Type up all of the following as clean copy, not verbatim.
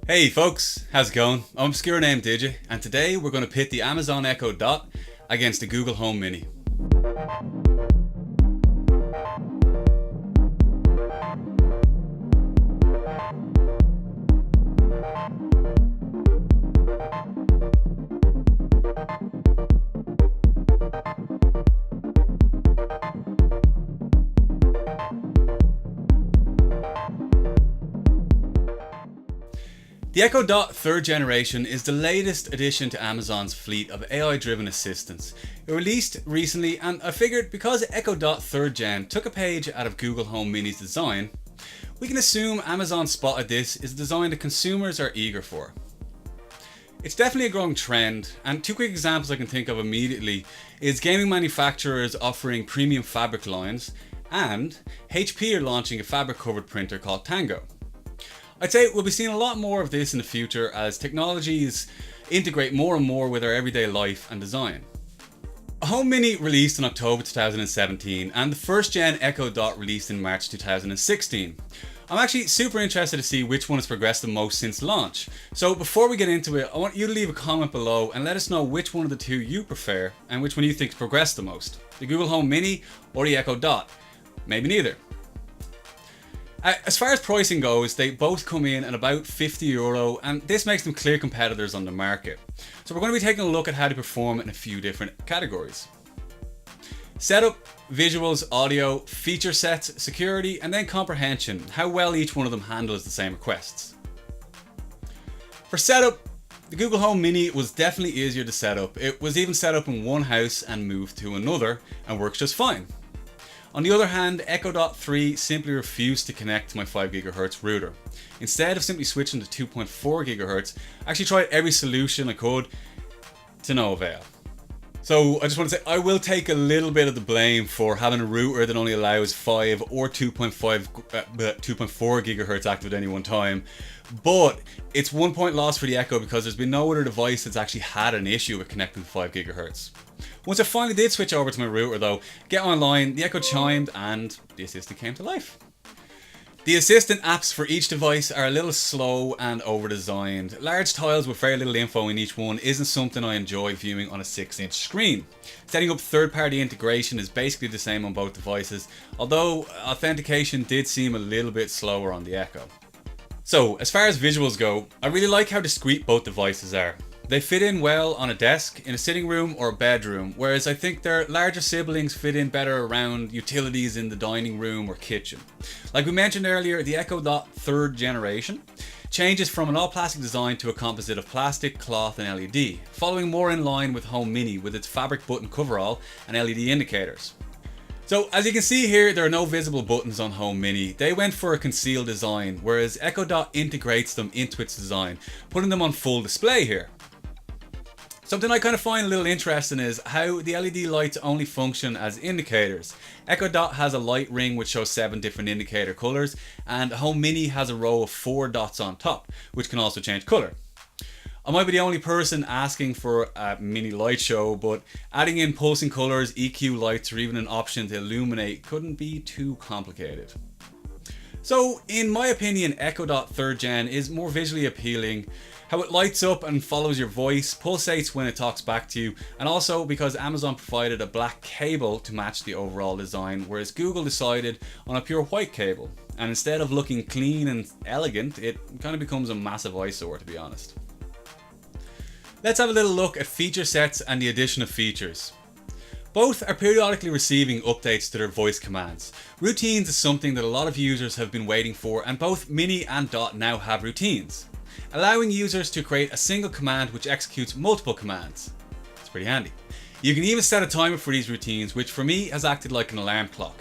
Hey folks, how's it going? I'm ObscureNameDigit, and today we're going to pit the Amazon Echo Dot against the Google Home Mini. The Echo Dot 3rd generation is the latest addition to Amazon's fleet of AI-driven assistants. It released recently, and I figured because Echo Dot 3rd gen took a page out of Google Home Mini's design, we can assume Amazon spotted this is a design that consumers are eager for. It's definitely a growing trend, and two quick examples I can think of immediately is gaming manufacturers offering premium fabric lines, and HP are launching a fabric covered printer called Tango. I'd say we'll be seeing a lot more of this in the future as technologies integrate more and more with our everyday life and design. Home Mini released in October 2017 and the first gen Echo Dot released in March 2016. I'm actually super interested to see which one has progressed the most since launch. So before we get into it, I want you to leave a comment below and let us know which one of the two you prefer and which one you think has progressed the most. The Google Home Mini or the Echo Dot? Maybe neither. As far as pricing goes, they both come in at about €50 and this makes them clear competitors on the market. So we're going to be taking a look at how they perform in a few different categories. Setup, visuals, audio, feature sets, security, and then comprehension, how well each one of them handles the same requests. For setup, the Google Home Mini was definitely easier to set up. It was even set up in one house and moved to another and works just fine. On the other hand, Echo Dot 3 simply refused to connect to my 5 GHz router. Instead of simply switching to 2.4 GHz, I actually tried every solution I could to no avail. So I just want to say I will take a little bit of the blame for having a router that only allows 5 or 2.4 GHz active at any one time. But it's 1 point loss for the Echo because there's been no other device that's actually had an issue with connecting to 5 GHz. Once I finally did switch over to my router though, get online, the Echo chimed and the assistant came to life. The assistant apps for each device are a little slow and over-designed. Large tiles with very little info in each one isn't something I enjoy viewing on a 6-inch screen. Setting up third-party integration is basically the same on both devices, although authentication did seem a little bit slower on the Echo. So, as far as visuals go, I really like how discreet both devices are. They fit in well on a desk, in a sitting room or a bedroom, whereas I think their larger siblings fit in better around utilities in the dining room or kitchen. Like we mentioned earlier, the Echo Dot 3rd generation changes from an all-plastic design to a composite of plastic, cloth and LED, following more in line with Home Mini with its fabric button coverall and LED indicators. So as you can see here, there are no visible buttons on Home Mini. They went for a concealed design, whereas Echo Dot integrates them into its design, putting them on full display here. Something I kind of find a little interesting is how the LED lights only function as indicators. Echo Dot has a light ring which shows 7 different indicator colours, and Home Mini has a row of 4 dots on top, which can also change colour. I might be the only person asking for a mini light show, but adding in pulsing colours, EQ lights, or even an option to illuminate couldn't be too complicated. So, in my opinion, Echo Dot 3rd gen is more visually appealing. How it lights up and follows your voice, pulsates when it talks back to you, and also because Amazon provided a black cable to match the overall design, whereas Google decided on a pure white cable. And instead of looking clean and elegant, it kind of becomes a massive eyesore, to be honest. Let's have a little look at feature sets and the addition of features. Both are periodically receiving updates to their voice commands. Routines is something that a lot of users have been waiting for, and both Mini and Dot now have routines, allowing users to create a single command which executes multiple commands. It's pretty handy. You can even set a timer for these routines, which for me has acted like an alarm clock.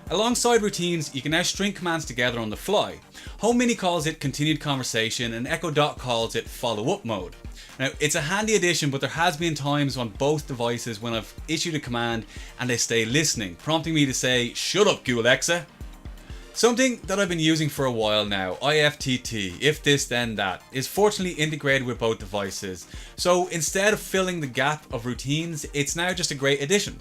Alongside routines, you can now string commands together on the fly. Home Mini calls it continued conversation and Echo Dot calls it follow-up mode. Now, it's a handy addition, but there has been times on both devices when I've issued a command and they stay listening, prompting me to say, "Shut up, Alexa." Something that I've been using for a while now, IFTT, if this then that, is fortunately integrated with both devices. So instead of filling the gap of routines, it's now just a great addition.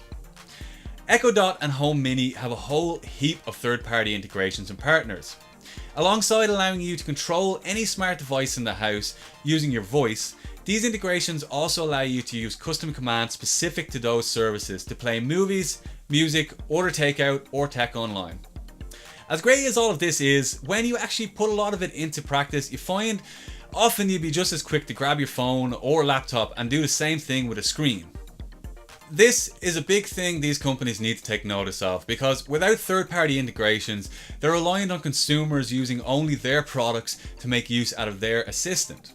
Echo Dot and Home Mini have a whole heap of third-party integrations and partners. Alongside allowing you to control any smart device in the house using your voice, these integrations also allow you to use custom commands specific to those services to play movies, music, order takeout, or tech online. As great as all of this is, when you actually put a lot of it into practice, you find often you'd be just as quick to grab your phone or laptop and do the same thing with a screen. This is a big thing these companies need to take notice of, because without third-party integrations, they're reliant on consumers using only their products to make use out of their assistant.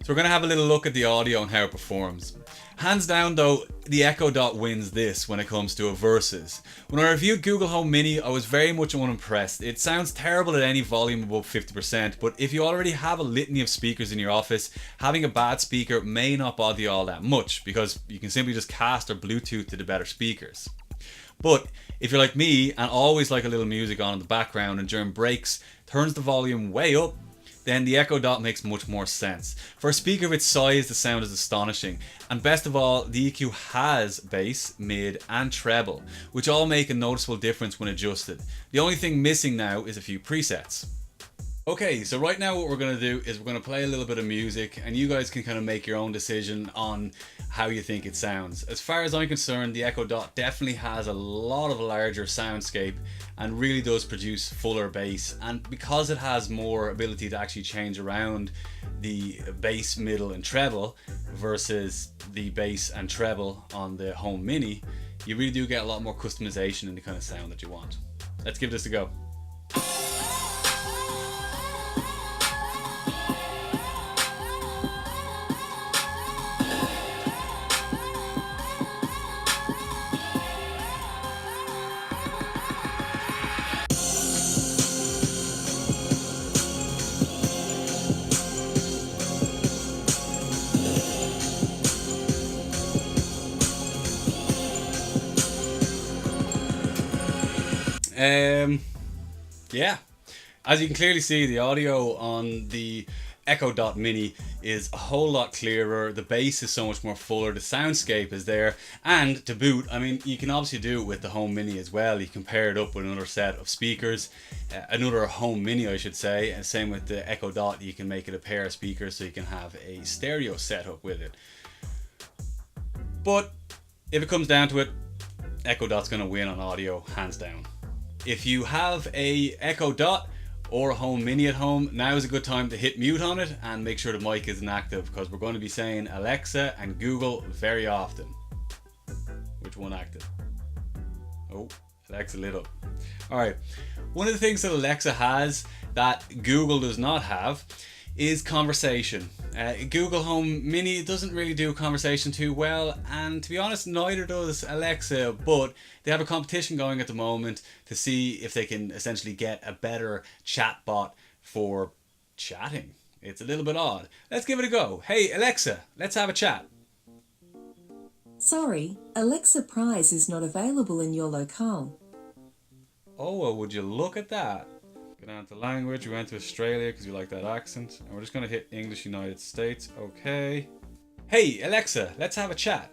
So we're going to have a little look at the audio and how it performs. Hands down though, the echodot wins this when it comes to a versus. When I reviewed Google Home Mini, I was very much unimpressed. It sounds terrible at any volume above 50%, but if you already have a litany of speakers in your office, having a bad speaker may not bother you all that much, because you can simply just cast or Bluetooth to the better speakers. But if you're like me and always like a little music on in the background and during breaks turns the volume way up, then the echodot makes much more sense. For a speaker of its size, the sound is astonishing. And best of all, the EQ has bass, mid and treble, which all make a noticeable difference when adjusted. The only thing missing now is a few presets. Okay, so right now what we're going to do is we're going to play a little bit of music, and you guys can kind of make your own decision on how you think it sounds. As far as I'm concerned, the echodot definitely has a lot of a larger soundscape and really does produce fuller bass, and because it has more ability to actually change around the bass, middle and treble versus the bass and treble on the Home Mini, you really do get a lot more customization in the kind of sound that you want. Let's give this a go. Yeah, as you can clearly see, the audio on the echodot Mini is a whole lot clearer, the bass is so much more fuller, the soundscape is there, and to boot, I mean, you can obviously do it with the Home Mini as well. You can pair it up with another set of speakers, another Home Mini I should say, and same with the echodot, you can make it a pair of speakers so you can have a stereo setup with it. But if it comes down to it, echodot's going to win on audio, hands down. If you have a echodot or a Home Mini at home, now is a good time to hit mute on it and make sure the mic isn't active, because we're going to be saying Alexa and Google very often. Which one active? Oh, Alexa lit up. Alright, one of the things that Alexa has that Google does not have is conversation. Google Home Mini doesn't really do conversation too well, and to be honest, neither does Alexa, but they have a competition going at the moment to see if they can essentially get a better chatbot for chatting. It's a little bit odd. Let's give it a go. Hey Alexa, let's have a chat. Sorry, Alexa Prize is not available in your locale. Oh, well, would you look at that? Go down to language, we went to Australia because we like that accent, and we're just going to hit English United States. Okay. Hey Alexa, let's have a chat.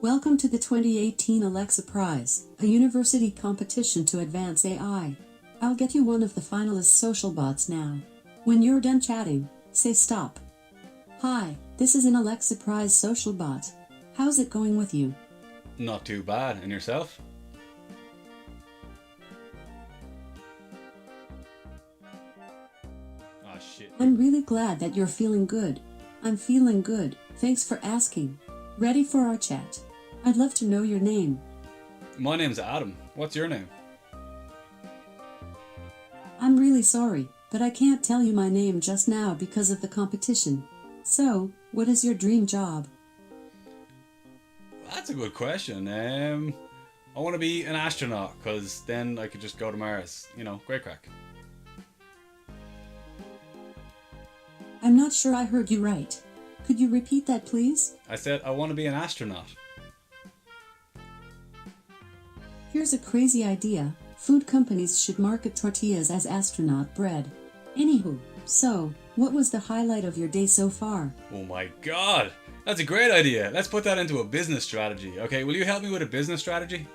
Welcome to the 2018 Alexa Prize, a university competition to advance AI. I'll get you one of the finalist social bots now. When you're done chatting, say stop. Hi, this is an Alexa Prize social bot. How's it going with you? Not too bad. And yourself? Oh shit. I'm really glad that you're feeling good. I'm feeling good, thanks for asking. Ready for our chat? I'd love to know your name. My name's Adam. What's your name? I'm really sorry, but I can't tell you my name just now because of the competition. So, what is your dream job? That's a good question. I want to be an astronaut, because then I could just go to Mars. You know, great crack. I'm not sure I heard you right. Could you repeat that, please? I said I want to be an astronaut. Here's a crazy idea. Food companies should market tortillas as astronaut bread. Anywho, so, what was the highlight of your day so far? Oh my god! That's a great idea! Let's put that into a business strategy. Okay, will you help me with a business strategy?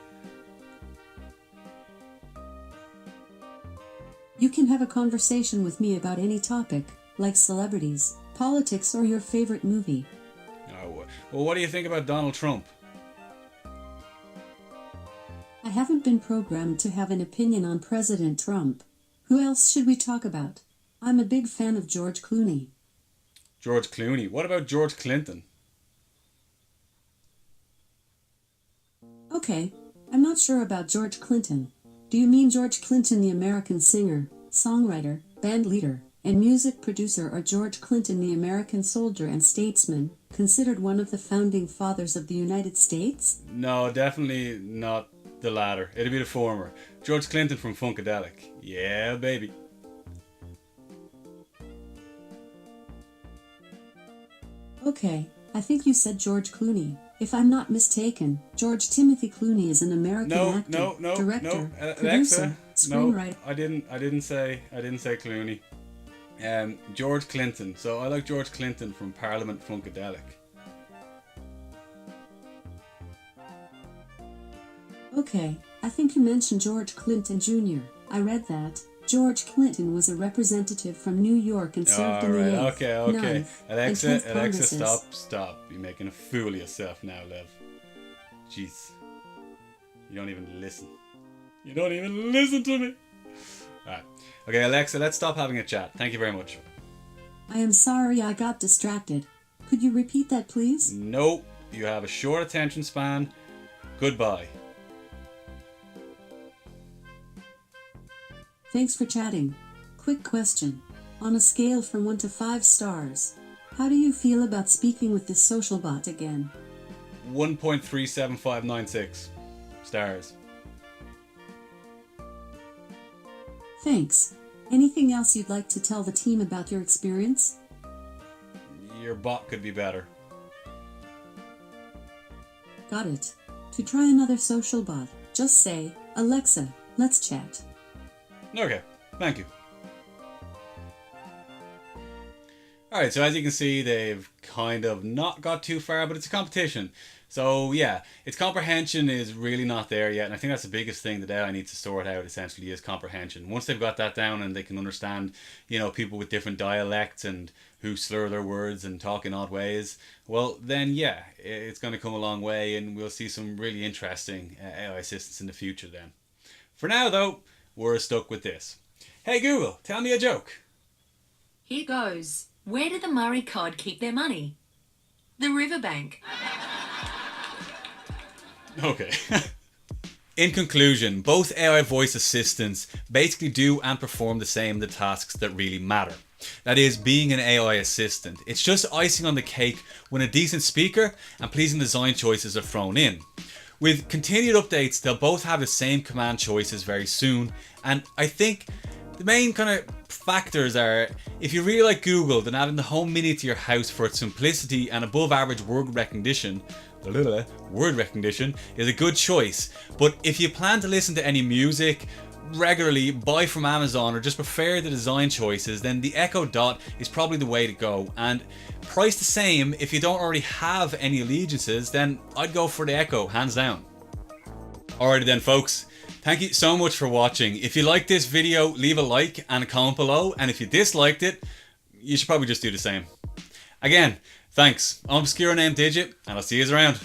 You can have a conversation with me about any topic, like celebrities, politics, or your favorite movie. Oh, well, what do you think about Donald Trump? I haven't been programmed to have an opinion on President Trump. Who else should we talk about? I'm a big fan of George Clooney. George Clooney. What about George Clinton? Okay, I'm not sure about George Clinton. Do you mean George Clinton, the American singer, songwriter, band leader, and music producer, or George Clinton, the American soldier and statesman, considered one of the founding fathers of the United States? No, definitely not the latter. It'd be the former. George Clinton from Funkadelic. Yeah, baby. Okay, I think you said George Clooney. If I'm not mistaken, George Timothy Clooney is an American actor, director, producer, screenwriter. I didn't say Clooney. George Clinton. So I like George Clinton from Parliament Funkadelic. Okay, I think you mentioned George Clinton Jr. I read that. George Clinton was a representative from New York and served in the 8th, Okay. 9th, and 10th Alexa, Congresses. stop. You're making a fool of yourself now, Lev. Jeez. You don't even listen. You don't even listen to me. Alright. Okay, Alexa, let's stop having a chat. Thank you very much. I am sorry I got distracted. Could you repeat that, please? Nope. You have a short attention span. Goodbye. Thanks for chatting. Quick question. On a scale from 1 to 5 stars, how do you feel about speaking with this social bot again? 1.37596 stars. Thanks. Anything else you'd like to tell the team about your experience? Your bot could be better. Got it. To try another social bot, just say, Alexa, let's chat. Okay, thank you. Alright, so as you can see, they've kind of not got too far, but it's a competition. So yeah, its comprehension is really not there yet, and I think that's the biggest thing that AI needs to sort out, essentially, is comprehension. Once they've got that down and they can understand, people with different dialects and who slur their words and talk in odd ways, well then yeah, it's going to come a long way, and we'll see some really interesting AI assistants in the future then. For now though, we're stuck with this. Hey Google, tell me a joke. Here goes. Where do the Murray cod keep their money? The riverbank. Okay. In conclusion, both AI voice assistants basically do and perform the same the tasks that really matter. That is, being an AI assistant. It's just icing on the cake when a decent speaker and pleasing design choices are thrown in. With continued updates, they'll both have the same command choices very soon, and I think the main kind of factors are, if you really like Google, then adding the Home Mini to your house for its simplicity and above average word recognition is a good choice. But if you plan to listen to any music regularly, buy from Amazon, or just prefer the design choices, then the echodot is probably the way to go. And priced the same, if you don't already have any allegiances, then I'd go for the Echo, hands down. Alrighty then folks, thank you so much for watching. If you liked this video, leave a like and a comment below, and if you disliked it, you should probably just do the same. Again, thanks. I'm ObscureNameDigit, and I'll see you around.